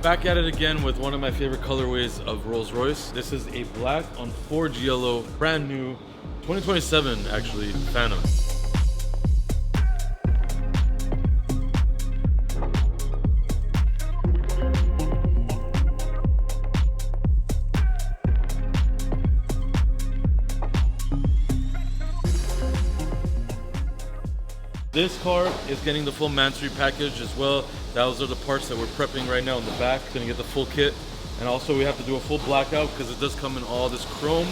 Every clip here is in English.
back at it again with one of my favorite colorways of Rolls-Royce. This is a black on forged yellow, brand new, 2027 actually, Phantom. This car is getting the full Mansory package as well. Those are the parts that we're prepping right now in the back. Gonna get the full kit. And also we have to do a full blackout because it does come in all this chrome.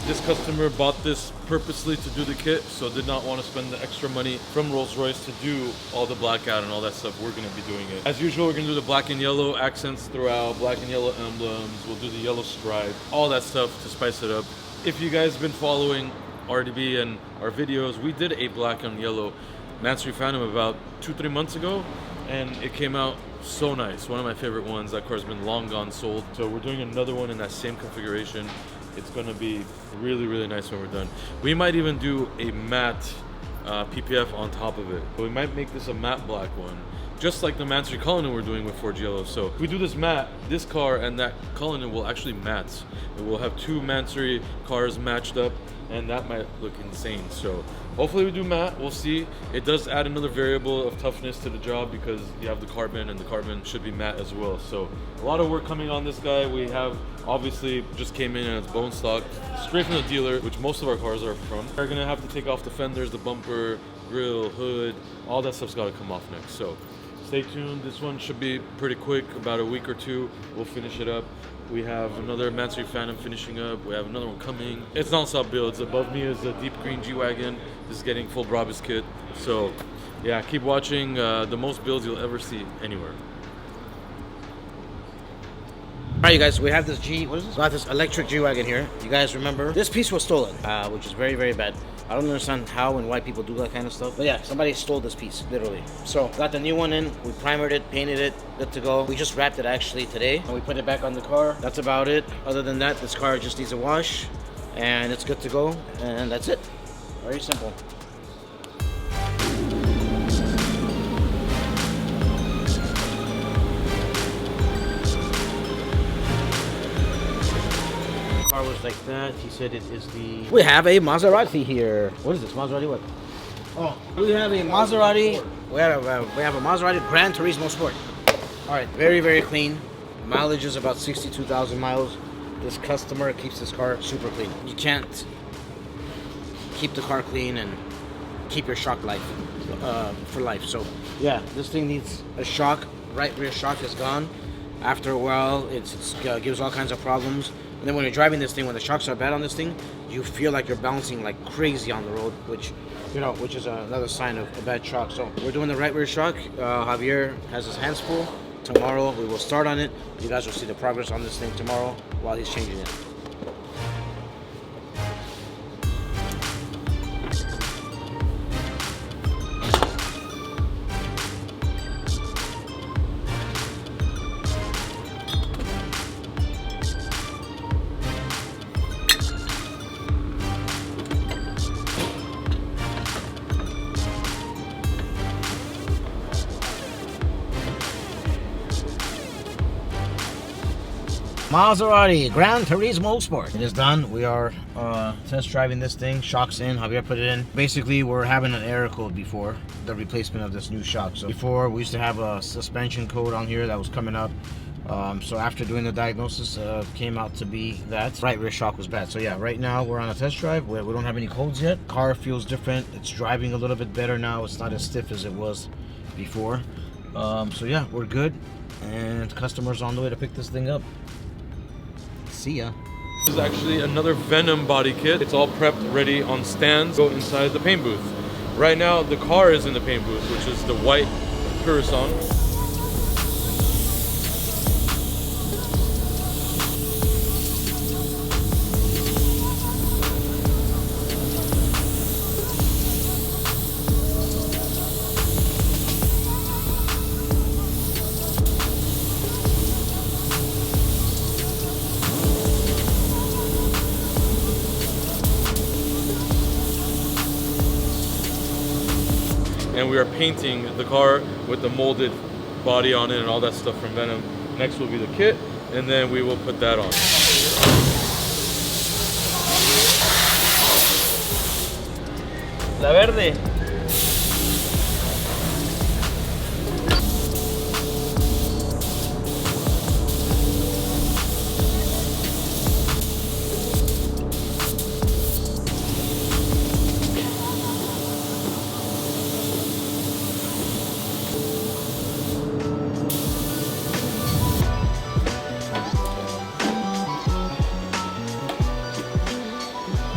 This customer bought this purposely to do the kit, so did not want to spend the extra money from Rolls-Royce to do all the blackout and all that stuff. We're gonna be doing it. As usual, we're gonna do the black and yellow accents throughout, black and yellow emblems. We'll do the yellow stripe, all that stuff to spice it up. If you guys have been following RDB and our videos, we did a black and yellow Mansory Phantom about 2-3 months ago, and it came out so nice. One of my favorite ones. That car's been long gone sold, so we're doing another one in that same configuration. It's gonna be really, really nice when we're done. We might even do a matte PPF on top of it. We might make this a matte black one, just like the Mansory Cullinan we're doing with Forged Yellow. So if we do this matte, this car and that Cullinan will actually match. And we'll have two Mansory cars matched up, and that might look insane. So hopefully we do matte, we'll see. It does add another variable of toughness to the job because you have the carbon, and the carbon should be matte as well. So a lot of work coming on this guy. We have obviously just came in and it's bone stock, straight from the dealer, which most of our cars are from. We're gonna have to take off the fenders, the bumper, grill, hood, all that stuff's gotta come off next. So stay tuned. This one should be pretty quick, about a week or two. We'll finish it up. We have another Mansory Phantom finishing up. We have another one coming. It's non-stop builds. Above me is a deep green G-Wagon. This is getting full Brabus kit. So yeah, keep watching. The most builds you'll ever see anywhere. All right, you guys, we have this what is this? We have this electric G-Wagon here. You guys remember? This piece was stolen, which is very, very bad. I don't understand how and why people do that kind of stuff. But yeah, somebody stole this piece, literally. So, got the new one in. We primered it, painted it, good to go. We just wrapped it actually today. And we put it back on the car. That's about it. Other than that, this car just needs a wash. And it's good to go. And that's it. Very simple. Car was like that. He said it is the... We have a Maserati here. What is this? Maserati what? Oh, we have a Maserati. We have a Maserati Gran Turismo Sport. All right, very, very clean. Mileage is about 62,000 miles. This customer keeps this car super clean. You can't keep the car clean and keep your shock life for life. So yeah, this thing needs a shock. Right rear shock is gone. After a while, it gives all kinds of problems. And then when you're driving this thing, when the shocks are bad on this thing, you feel like you're bouncing like crazy on the road, which is another sign of a bad shock. So we're doing the right rear shock. Javier has his hands full. Tomorrow we will start on it. You guys will see the progress on this thing tomorrow while he's changing it. Maserati Gran Turismo Sport. It is done. We are test driving this thing. Shocks in. Javier put it in. Basically, we're having an error code before the replacement of this new shock. So before, we used to have a suspension code on here that was coming up. So after doing the diagnosis, came out to be that right rear shock was bad. So yeah, right now we're on a test drive. We don't have any codes yet. Car feels different. It's driving a little bit better now. It's not as stiff as it was before. So yeah, we're good. And customers on the way to pick this thing up. See ya. This is actually another Venuum body kit. It's all prepped, ready on stands. Go inside the paint booth. Right now, the car is in the paint booth, which is the white Curacao. And we are painting the car with the molded body on it and all that stuff from Venuum. Next will be the kit, and then we will put that on. La verde.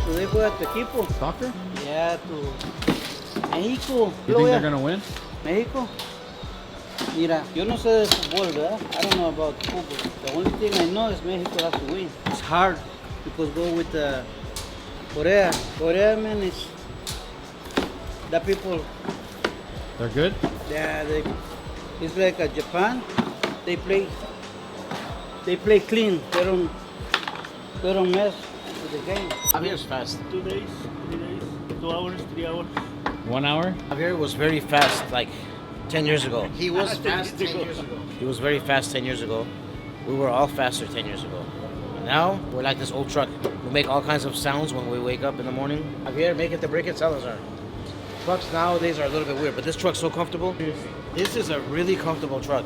¿Tú juegas tu equipo? Soccer? Yeah, to México. You think they're gonna win? México. Mira, yo no sé de fútbol, ¿verdad? I don't know about football. The only thing I know is Mexico has to win. It's hard because go with Korea. Korea, man, is the people. They're good? Yeah, it's like Japan. They play clean. They don't mess with the game. Javier's fast. 2 days, 3 days, 2 hours, 3 hours. 1 hour? Javier was very fast like 10 years ago. He was fast 10 years ago. He was very fast 10 years ago. We were all faster 10 years ago. And now we're like this old truck. We make all kinds of sounds when we wake up in the morning. Javier, make it to break it, Salazar. Trucks nowadays are a little bit weird, but this truck's so comfortable. This is a really comfortable truck.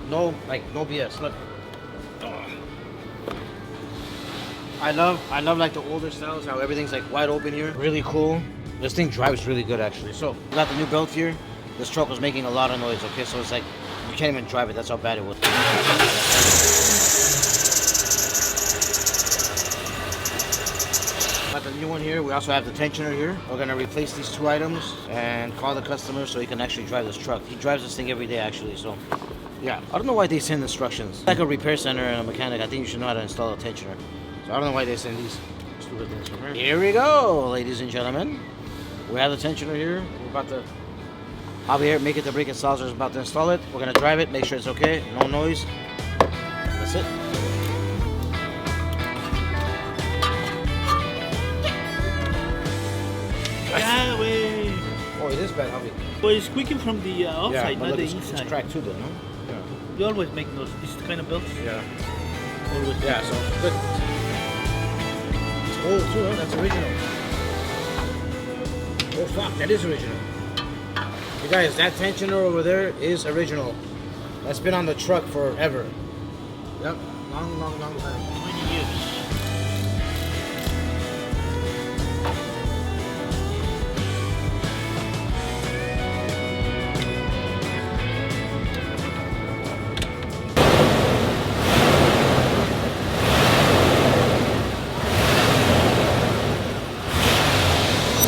No BS. Look. I love like the older styles, how everything's like wide open here. Really cool. This thing drives really good actually. So we got the new belt here. This truck was making a lot of noise, okay? So it's like you can't even drive it, that's how bad it was. Got the new one here. We also have the tensioner here. We're gonna replace these 2 items and call the customer so he can actually drive this truck. He drives this thing every day actually, so yeah. I don't know why they send instructions. Like a repair center and a mechanic, I think you should know how to install a tensioner. So I don't know why they send these stupid things from here. Here we go, ladies and gentlemen. We have the tensioner here. We're about to Javier, make it to break it. Salzer's about to install it. We're gonna drive it, make sure it's okay, no noise. That's it. Yeah, way. Oh, it is bad, Javi. But it's squeaking from the outside, but not the look, it's inside. cracked too, though, no? Yeah. You always make those this kind of belts. Yeah. Always. Yeah, so good. It's old too, huh? That's original. Oh fuck, that is original. You guys, that tensioner over there is original. That's been on the truck forever. Yep, long time. 20 years.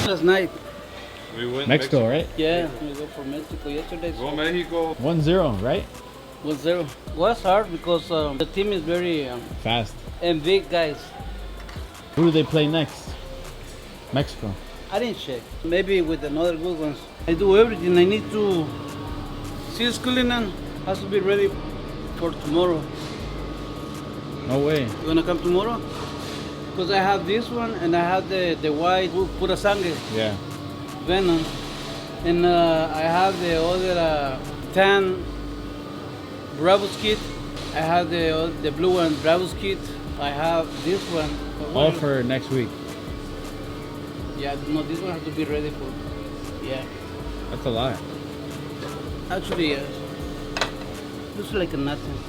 Last night. We went Mexico, right? Yeah, we go for Mexico yesterday. Go Mexico. 1-0, right? 1-0. Was hard because the team is very Fast. and big guys. Who do they play next? Mexico. I didn't check. Maybe with another good ones. I do everything. I need to see Skullinan has to be ready for tomorrow. No way. You wanna come tomorrow? Because I have this one and I have the white pura sangre Yeah. Venuum, and I have the other tan Brabus kit. I have the blue one Brabus kit. I have this one. All for next week. Yeah, no, this one has to be ready for. Yeah, That's a lot. actually, yes. Looks like a nothing.